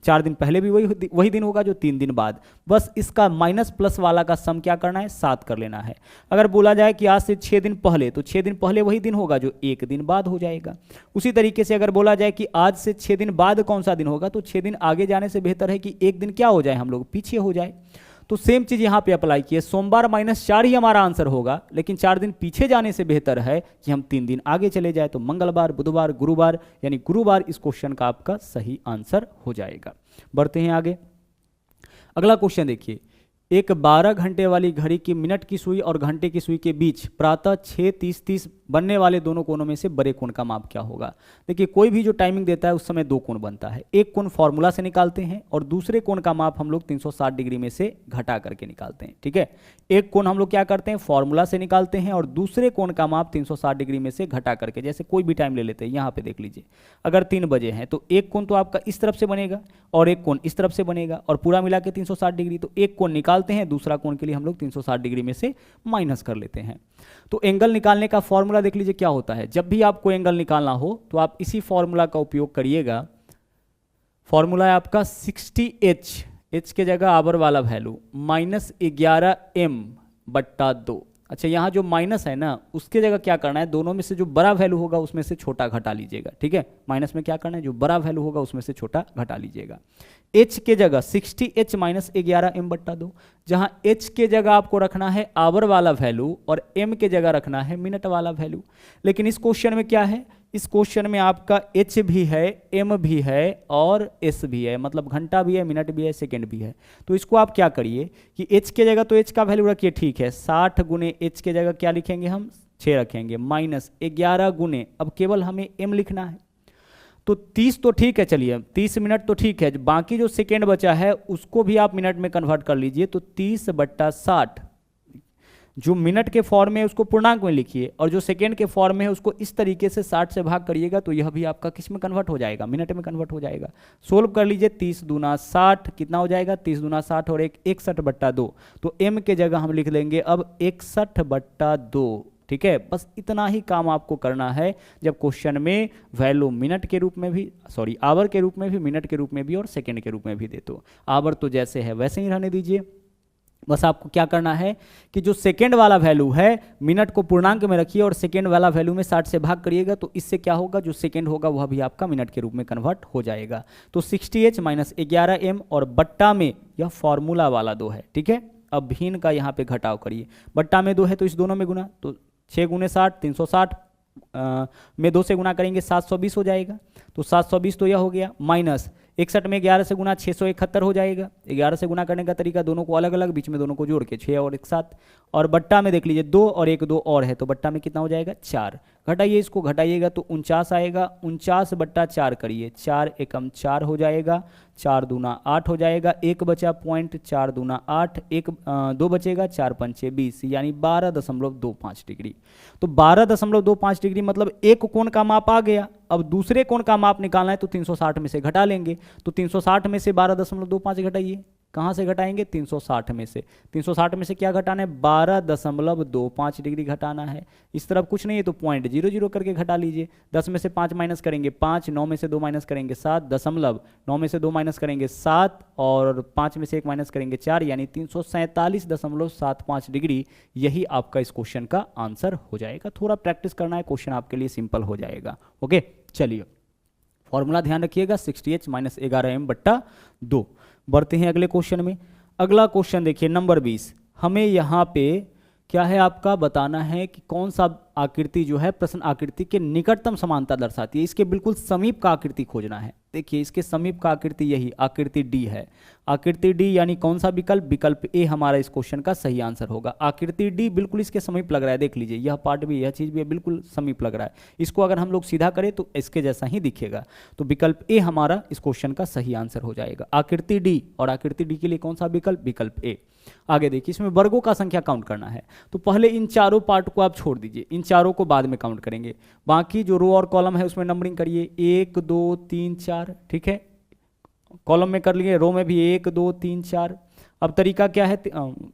4 दिन पहले भी वही दिन होगा जो 3 दिन बाद, बस इसका माइनस प्लस वाला का सम क्या करना है, 7 कर लेना है। अगर बोला जाए कि आज से 6 दिन पहले, तो 6 दिन पहले वही दिन होगा जो 1 दिन बाद हो जाएगा। उसी तरीके से अगर बोला जाए कि आज से 6 दिन बाद कौन सा दिन होगा, तो 6 दिन आगे जाने से बेहतर है कि 1 दिन क्या हो जाए, हम लोग पीछे हो जाए। तो सेम चीज यहां पे अप्लाई किए, सोमवार -4 ही हमारा आंसर होगा, लेकिन 4 दिन पीछे जाने से बेहतर है कि हम 3 दिन आगे चले जाए, तो मंगलवार, बुधवार, गुरुवार, यानी गुरुवार इस क्वेश्चन का आपका सही आंसर हो जाएगा। बढ़ते हैं आगे। अगला क्वेश्चन देखिए, एक 12 घंटे वाली घड़ी की मिनट की सुई और घंटे की सुई के बीच प्रातः 6:30 बनने वाले दोनों कोणों में से बड़े कोण का माप क्या होगा। देखिए, कोई भी जो टाइमिंग देता है उस समय 2 कोण बनता है, एक कोण फॉर्मूला से निकालते हैं और दूसरे कोण का माप हम लोग 360 डिग्री में से घटा करके निकालते हैं। ठीक है, एक कोण हम लोग क्या करते हैं, फॉर्मूला से निकालते हैं और दूसरे कोण का माप 360 डिग्री में से घटा करके, जैसे कोई भी टाइम ले लेते हैं। यहाँ पे देख लीजिए, अगर 3 बजे हैं तो एक कोण तो आपका इस तरफ से बनेगा और एक कोण इस तरफ से बनेगा, और पूरा मिला के 360 डिग्री, तो एक कोण निकालते हैं, दूसरा कोण के लिए हम लोग 360 डिग्री में से माइनस कर लेते हैं। तो एंगल निकालने का फॉर्मूला देख लीजिए क्या होता है। जब भी आपको एंगल निकालना हो तो आप इसी फॉर्मूला का उपयोग करिएगा। फॉर्मूला है आपका 60h, h के जगह आवर वाला वैल्यू -11m/2। अच्छा, यहाँ जो माइनस है ना, उसके जगह क्या करना है, दोनों में से जो बड़ा वैल्यू होगा उसमें से छोटा घटा लीजिएगा। ठीक है, माइनस में क्या करना है, जो बड़ा वैल्यू होगा उसमें से छोटा घटा लीजिएगा। h के जगह 60h -11m/2, जहाँ h के जगह आपको रखना है आवर वाला वैल्यू और m के जगह रखना है मिनट वाला वैल्यू। लेकिन इस क्वेश्चन में क्या है, इस क्वेश्चन में आपका एच भी है, एम भी है और एस भी है, मतलब घंटा भी है, मिनट भी है, सेकंड भी है। तो इसको आप क्या करिए कि एच के जगह तो एच का वैल्यू रखिए, ठीक है, 60 गुने एच के जगह क्या लिखेंगे हम, 6 रखेंगे, माइनस 11 गुने, अब केवल हमें एम लिखना है, तो 30 तो ठीक है, चलिए 30 मिनट तो ठीक है, बाकी जो सेकेंड बचा है उसको भी आप मिनट में कन्वर्ट कर लीजिए, तो 30/60 जो मिनट के फॉर्म में उसको पूर्णांक में लिखिए, और जो सेकेंड के फॉर्म में है उसको इस तरीके से 60 से भाग करिएगा, तो यह भी आपका किस में कन्वर्ट हो जाएगा, मिनट में कन्वर्ट हो जाएगा। सोल्व कर लीजिए, 30 दूना 60 कितना हो जाएगा, 30 दूना 60 और 61/2, तो m के जगह हम लिख लेंगे अब 61/2। ठीक है, बस इतना ही काम आपको करना है जब क्वेश्चन में वैल्यू मिनट के रूप में भी, सॉरी आवर के रूप में भी, मिनट के रूप में भी और सेकेंड के रूप में भी दे। तो आवर तो जैसे है वैसे ही रहने दीजिए, बस आपको क्या करना है कि जो सेकेंड वाला वैल्यू है मिनट को पूर्णांक में रखिए और सेकेंड वाला वैल्यू में 60 से भाग करिएगा, तो इससे क्या होगा, जो सेकेंड होगा वह भी आपका मिनट के रूप में कन्वर्ट हो जाएगा। तो 60h माइनस 11m और बट्टा में यह फॉर्मूला वाला 2 है। ठीक है, अब भिन्न का यहाँ पे घटाव करिए, बट्टा में 2 है तो इस दोनों में गुना, तो 6 गुने 60 360 में 2 से गुना करेंगे 720 हो जाएगा, तो 720 तो यह हो गया, माइनस 61 में 11 से गुना 671 हो जाएगा। 11 से गुना करने का तरीका दोनों को अलग अलग, बीच में दोनों को जोड़ के 6 और 1 7, और बट्टा में देख लीजिए 2 और 1 2 और है, तो बट्टा में कितना हो जाएगा 4, घटाइए इसको, घटाइएगा तो 49 आएगा, 49/4 करिए, 4 एकम 4 हो जाएगा, 4 दूना 8 हो जाएगा, 1 बचा पॉइंट, 4 दूना 8, 2 बचेगा, 4 पंचे 20, यानी 12.25 डिग्री। तो 12.25 डिग्री मतलब एक कोण का माप आ गया। अब दूसरे कोण का माप निकालना है तो 360 में से घटा लेंगे, तो 360 में से 12.25 घटाइए, कहाँ से घटाएंगे, 360 में से, 360 में से क्या घटाना है, 12.25 डिग्री घटाना है। इस तरफ कुछ नहीं है तो पॉइंट 00 करके घटा लीजिए, 10 में से 5 माइनस करेंगे 5, 9 में से 2 माइनस करेंगे 7, 9 में से 2 माइनस करेंगे 7 और 5 में से 1 माइनस करेंगे 4, यानी 347.75 डिग्री। यही आपका इस क्वेश्चन का आंसर हो जाएगा। थोड़ा प्रैक्टिस करना है, क्वेश्चन आपके लिए सिंपल हो जाएगा। ओके, चलिए फॉर्मूला ध्यान रखिएगा, 60h माइनस 11m/2। बढ़ते हैं अगले क्वेश्चन में। अगला क्वेश्चन देखिए नंबर 20। हमें यहाँ पे क्या है, आपका बताना है कि कौन सा आकृति जो है प्रश्न आकृति के निकटतम समानता दर्शाती है, इसके बिल्कुल समीप का आकृति खोजना है। देखिए इसके समीप का आकृति यही आकृति डी है। आकृति डी यानी कौन सा विकल्प, विकल्प ए हमारा इस क्वेश्चन का सही आंसर होगा। आकृति डी बिल्कुल इसके समीप लग रहा है, देख लीजिए यह पार्ट भी, यह चीज भी बिल्कुल समीप लग रहा है। इसको अगर हम लोग सीधा करें तो इसके जैसा ही दिखेगा, तो विकल्प ए हमारा इस क्वेश्चन का सही आंसर हो जाएगा। आकृति डी, और आकृति डी के लिए कौन सा विकल्प, विकल्प ए। आगे देखिए इसमें वर्गों का संख्या काउंट करना है, तो पहले इन चारों पार्ट को आप छोड़ दीजिए, इन चारों को बाद में काउंट करेंगे। बाकी जो रो और कॉलम है उसमें नंबरिंग करिए 1 2 3 4। ठीक है, कॉलम में कर लिए, रो में भी 1 2 3 4। अब तरीका क्या है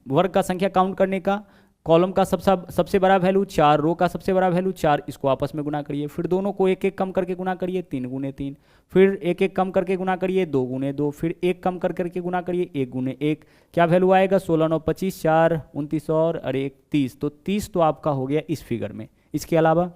वर्ग का संख्या काउंट करने का, कॉलम का सबसे बड़ा वैल्यू 4, रो का सबसे बड़ा वैल्यू 4, इसको आपस में गुना करिए, फिर दोनों को 1 1 कम करके गुना करिए 3 गुने 3, फिर 1 1 कम करके गुना करिए 2 गुने 2, फिर 1 कम करके गुना करिए 1 गुने 1। क्या वैल्यू आएगा, 16 9 25, 4 29 और 1 30। तो 30 तो आपका हो गया इस फिगर में। इसके अलावा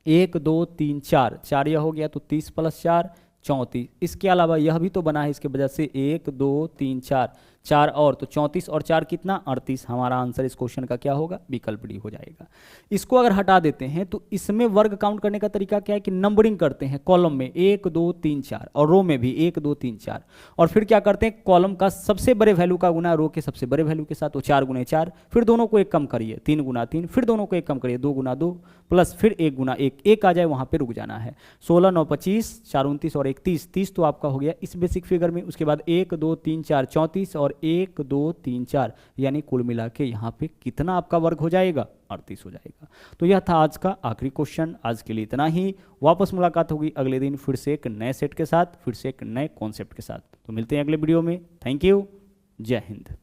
1 2 3 4, 4 यह हो गया, तो 30 + 4 34। इसके अलावा यह भी तो बना है, इसके वजह से 1 2 3 4 4 और, तो 34 और 4 कितना 38। हमारा आंसर इस क्वेश्चन का क्या होगा, विकल्प डी हो जाएगा। इसको अगर हटा देते हैं तो इसमें वर्ग काउंट करने का तरीका क्या है कि नंबरिंग करते हैं, कॉलम में 1 2 3 4 और रो में भी 1 2 3 4, और फिर क्या करते हैं कॉलम का सबसे बड़े वैल्यू का गुना रो के सबसे बड़े वैल्यू के साथ, तो 4 गुने 4, फिर दोनों को 1 कम करिए 3 गुना 3, फिर दोनों को 1 कम करिए 2 गुना 2, प्लस फिर 1 गुना 1, 1 आ जाए वहां पे रुक जाना है। 16 9 25, 4 29 और 1 30, 30 तो आपका हो गया इस बेसिक फिगर में। उसके बाद 1 2 3 4 34 और 1 2 3 4, यानी कुल मिला के यहाँ पे कितना आपका वर्ग हो जाएगा, 38 हो जाएगा। तो यह था आज का आखिरी क्वेश्चन। आज के लिए इतना ही, वापस मुलाकात होगी अगले दिन फिर से एक नए सेट के साथ, फिर से एक नए कॉन्सेप्ट के साथ। तो मिलते हैं अगले वीडियो में। थैंक यू, जय हिंद।